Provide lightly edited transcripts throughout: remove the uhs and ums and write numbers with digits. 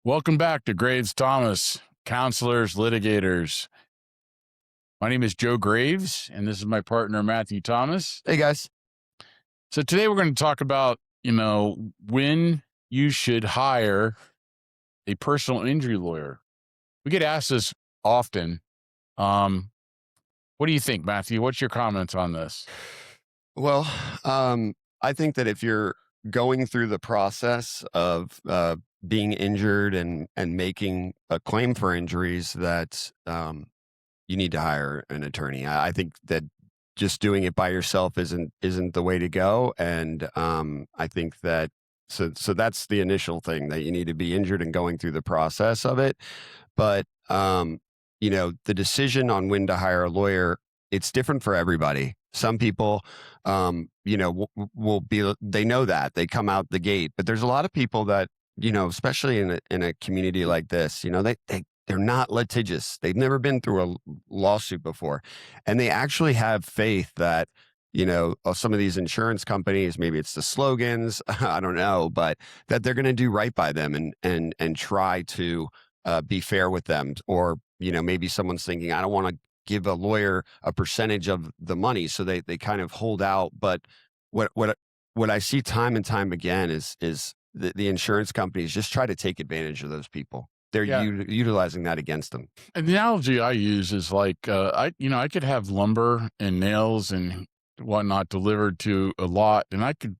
Welcome back to Graves Thomas, Counselors, Litigators. My name is Joe Graves, and this is my partner, Matthew Thomas. Hey, guys. So today we're going to talk about, when you should hire a personal injury lawyer. We get asked this often. What do you think, Matthew? What's your comments on this? Well, I think that if you're going through the process of being injured and making a claim for injuries, that you need to hire an attorney. I think that just doing it by yourself isn't the way to go, and I think that so that's the initial thing, that you need to be injured and going through the process of it. But the decision on when to hire a lawyer, it's different for everybody. Some people, will be, they know that they come out the gate, but there's a lot of people that, especially in a community like this, they're not litigious. They've never been through a lawsuit before, and they actually have faith that, some of these insurance companies, maybe it's the slogans, I don't know, but that they're going to do right by them and try to be fair with them. Or, maybe someone's thinking, I don't want to give a lawyer a percentage of the money, so they kind of hold out. But what I see time and time again is the insurance companies just try to take advantage of those people. They're utilizing that against them. And the analogy I use is like, I could have lumber and nails and whatnot delivered to a lot, and I could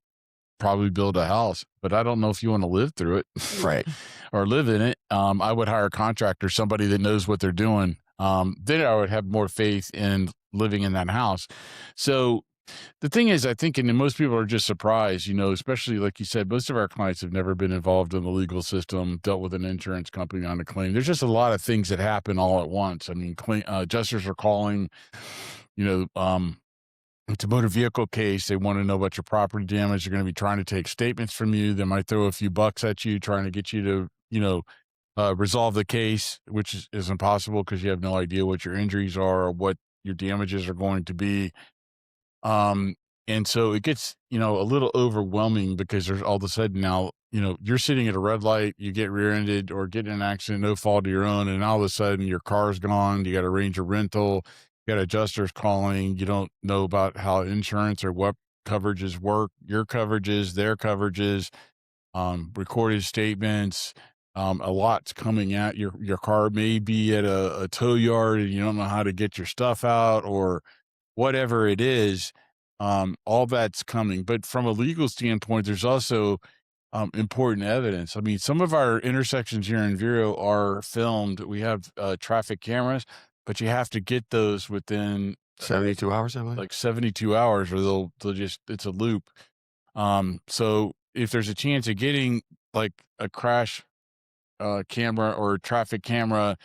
probably build a house, but I don't know if you want to live through it, Right? or live in it. I would hire a contractor, somebody that knows what they're doing. Then I would have more faith in living in that house. So the thing is, I think, and most people are just surprised, especially like you said, most of our clients have never been involved in the legal system, dealt with an insurance company on a claim. There's just a lot of things that happen all at once. I mean, adjusters are calling, it's a motor vehicle case. They want to know about your property damage. They're going to be trying to take statements from you. They might throw a few bucks at you, trying to get you to, resolve the case, which is impossible because you have no idea what your injuries are or what your damages are going to be. And so it gets, a little overwhelming because there's all of a sudden now, you're sitting at a red light, you get rear-ended or get in an accident, no fault of your own. And all of a sudden your car's gone. You got to arrange a rental. You got adjusters calling. You don't know about how insurance or what coverages work, your coverages, their coverages, recorded statements. A lot's coming at your car may be at a tow yard and you don't know how to get your stuff out or whatever it is. All that's coming. But from a legal standpoint, there's also important evidence. I mean, some of our intersections here in Vero are filmed. We have traffic cameras, but you have to get those within 72 hours, I believe. like 72 hours, or they'll just, it's a loop. So if there's a chance of getting like a crash camera or traffic camera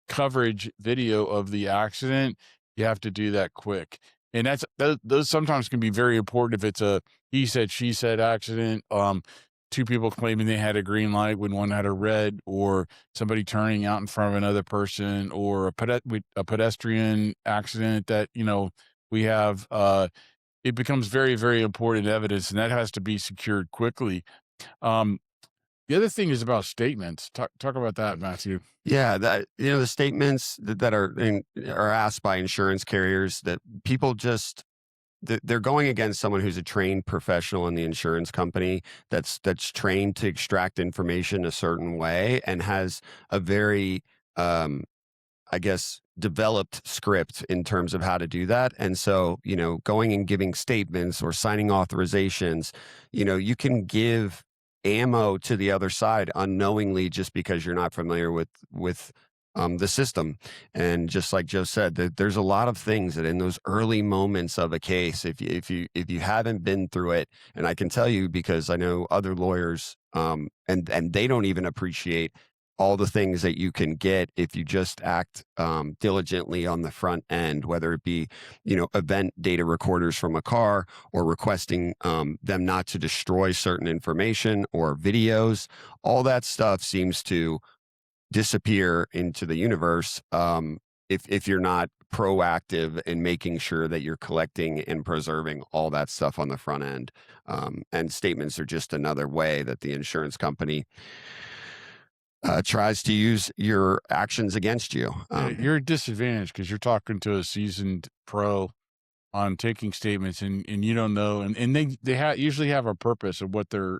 coverage video of the accident, you have to do that quick. And those sometimes can be very important if it's a he said, she said accident. Two people claiming they had a green light when one had a red, or somebody turning out in front of another person, or a pedestrian accident that, we have, it becomes very, very important evidence, and that has to be secured quickly. The other thing is about statements. Talk about that, Matthew. Yeah, that the statements that are asked by insurance carriers, that people just they're going against someone who's a trained professional in the insurance company, that's trained to extract information a certain way and has a very I guess developed script in terms of how to do that. And so, going and giving statements or signing authorizations, you can give ammo to the other side unknowingly, just because you're not familiar with the system. And just like Joe said, there's a lot of things that in those early moments of a case, if you haven't been through it, and I can tell you because I know other lawyers, and they don't even appreciate all the things that you can get if you just act diligently on the front end, whether it be, event data recorders from a car, or requesting them not to destroy certain information or videos. All that stuff seems to disappear into the universe if you're not proactive in making sure that you're collecting and preserving all that stuff on the front end. And statements are just another way that the insurance company tries to use your actions against you. Yeah, you're disadvantaged because you're talking to a seasoned pro on taking statements, and you don't know, and usually have a purpose of what their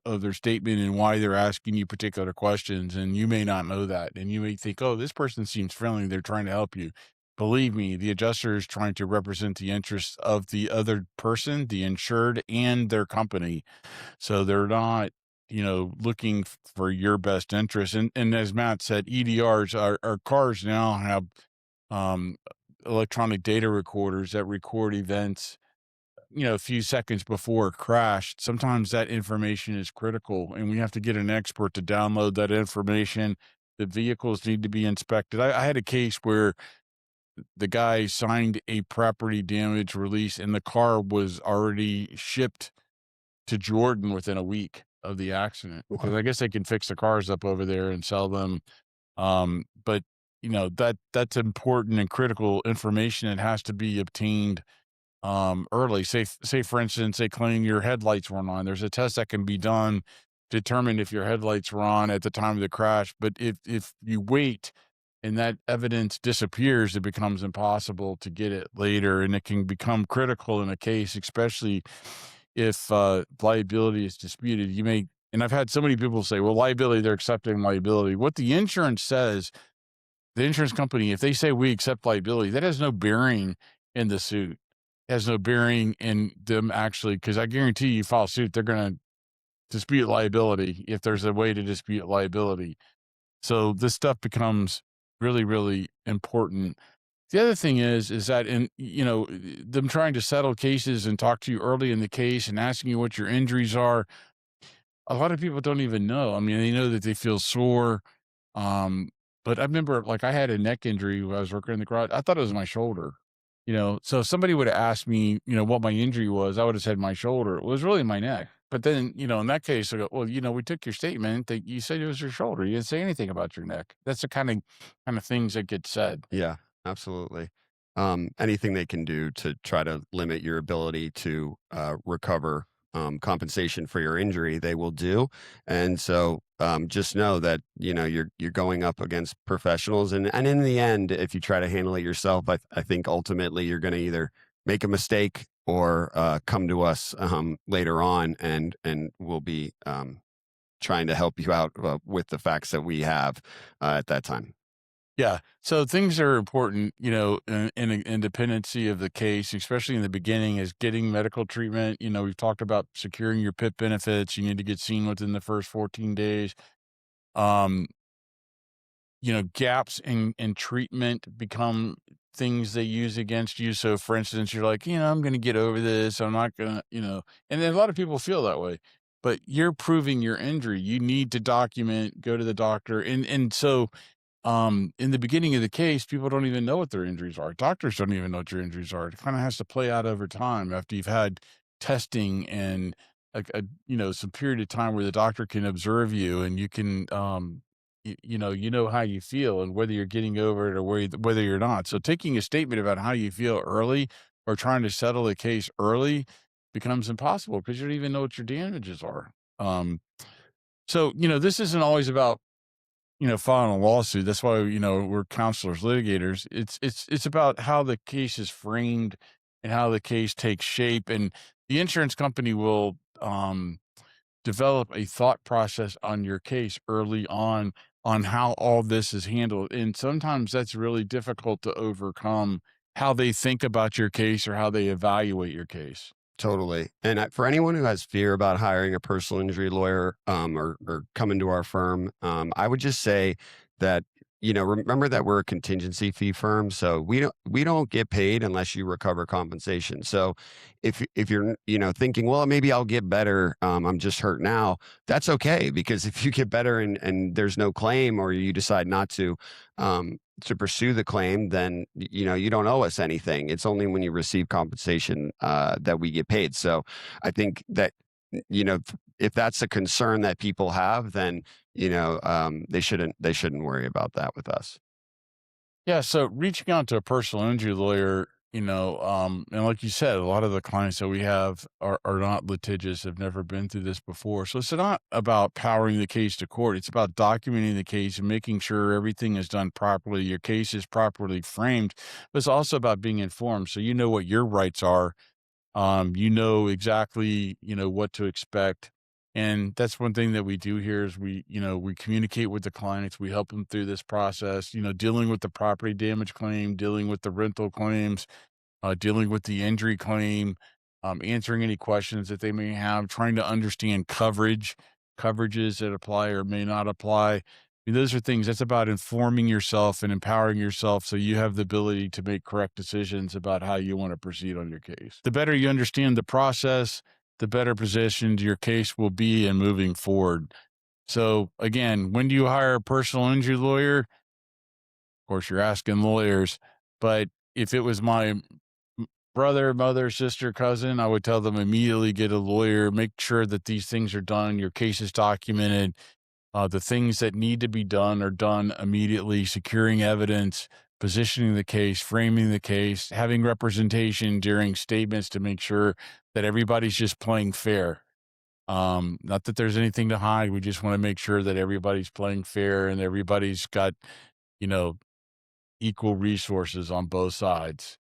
of their statement and why they're asking you particular questions, and you may not know that, and you may think, oh, this person seems friendly, they're trying to help you. Believe me, the adjuster is trying to represent the interests of the other person, the insured, and their company. So they're not, looking for your best interest. And as Matt said, EDRs, our cars now have um, electronic data recorders that record events, a few seconds before a crash. Sometimes that information is critical, and we have to get an expert to download that information. The vehicles need to be inspected. I had a case where the guy signed a property damage release, and the car was already shipped to Jordan within a week of the accident, because Wow. I guess they can fix the cars up over there and sell them. But that's important and critical information. It has to be obtained early. Say for instance, they claim your headlights weren't on. There's a test that can be done, determine if your headlights were on at the time of the crash. But if you wait and that evidence disappears, it becomes impossible to get it later, and it can become critical in a case, especially if liability is disputed. And I've had so many people say, well, liability, they're accepting liability. What the insurance says, the insurance company, if they say we accept liability, that has no bearing in the suit. It has no bearing in them actually, because I guarantee you file suit, they're going to dispute liability if there's a way to dispute liability. So this stuff becomes really, really important. The other thing is that them trying to settle cases and talk to you early in the case and asking you what your injuries are, a lot of people don't even know. I mean, they know that they feel sore, um, but I remember, like, I had a neck injury when I was working in the garage. I thought it was my shoulder, so if somebody would have asked me, what my injury was, I would have said my shoulder. It was really my neck. But then, in that case, I go, well, we took your statement that you said it was your shoulder. You didn't say anything about your neck. That's the kind of things that get said. Yeah, absolutely. Anything they can do to try to limit your ability to recover compensation for your injury, they will do. And so, just know that you're going up against professionals, and in the end, if you try to handle it yourself, I think ultimately you're going to either make a mistake or come to us later on, and we'll be trying to help you out with the facts that we have at that time. Yeah. So things are important, in independency of the case, especially in the beginning, is getting medical treatment. We've talked about securing your PIP benefits. You need to get seen within the first 14 days. Um, gaps in treatment become things they use against you. So for instance, you're like, I'm going to get over this. I'm not going to, and then a lot of people feel that way, but you're proving your injury. You need to document, go to the doctor. And so, in the beginning of the case, people don't even know what their injuries are. Doctors don't even know what your injuries are. It kind of has to play out over time after you've had testing and some period of time where the doctor can observe you, and you can, how you feel and whether you're getting over it or whether you're not. So taking a statement about how you feel early or trying to settle the case early becomes impossible because you don't even know what your damages are. So, this isn't always about filing a lawsuit. That's why, we're counselors, litigators. It's about how the case is framed and how the case takes shape. And the insurance company will develop a thought process on your case early on how all this is handled. And sometimes that's really difficult to overcome, how they think about your case or how they evaluate your case. Totally. And for anyone who has fear about hiring a personal injury lawyer or coming to our firm, I would just say that remember that we're a contingency fee firm, so we don't get paid unless you recover compensation. So if you're thinking, well, maybe I'll get better, I'm just hurt now. That's okay, because if you get better and there's no claim, or you decide not to pursue the claim, then you don't owe us anything. It's only when you receive compensation that we get paid. So I think that if that's a concern that people have, then they shouldn't worry about that with us. Yeah, so reaching out to a personal injury lawyer, And like you said, a lot of the clients that we have are not litigious, have never been through this before. So it's not about powering the case to court. It's about documenting the case and making sure everything is done properly, your case is properly framed. But it's also about being informed, so you know what your rights are. You know exactly, what to expect. And that's one thing that we do here is we communicate with the clients, we help them through this process, dealing with the property damage claim, dealing with the rental claims, dealing with the injury claim, answering any questions that they may have, trying to understand coverages that apply or may not apply. I mean, those are things that's about informing yourself and empowering yourself so you have the ability to make correct decisions about how you want to proceed on your case. The better you understand the process, the better positioned your case will be in moving forward. So, again, when do you hire a personal injury lawyer? Of course, you're asking lawyers, but if it was my brother, mother, sister, cousin, I would tell them immediately get a lawyer, make sure that these things are done, your case is documented, the things that need to be done are done immediately, securing evidence, positioning the case, framing the case, having representation during statements to make sure that everybody's just playing fair. Not that there's anything to hide. We just want to make sure that everybody's playing fair and everybody's got, you know, equal resources on both sides.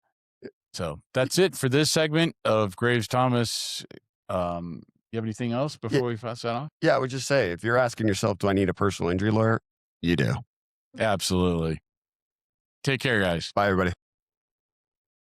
So that's it for this segment of Graves Thomas. You have anything else Yeah, before we pass that on? yeah. I would just say, if you're asking yourself, "Do I need a personal injury lawyer?" You do. Absolutely. Take care, guys. Bye, everybody.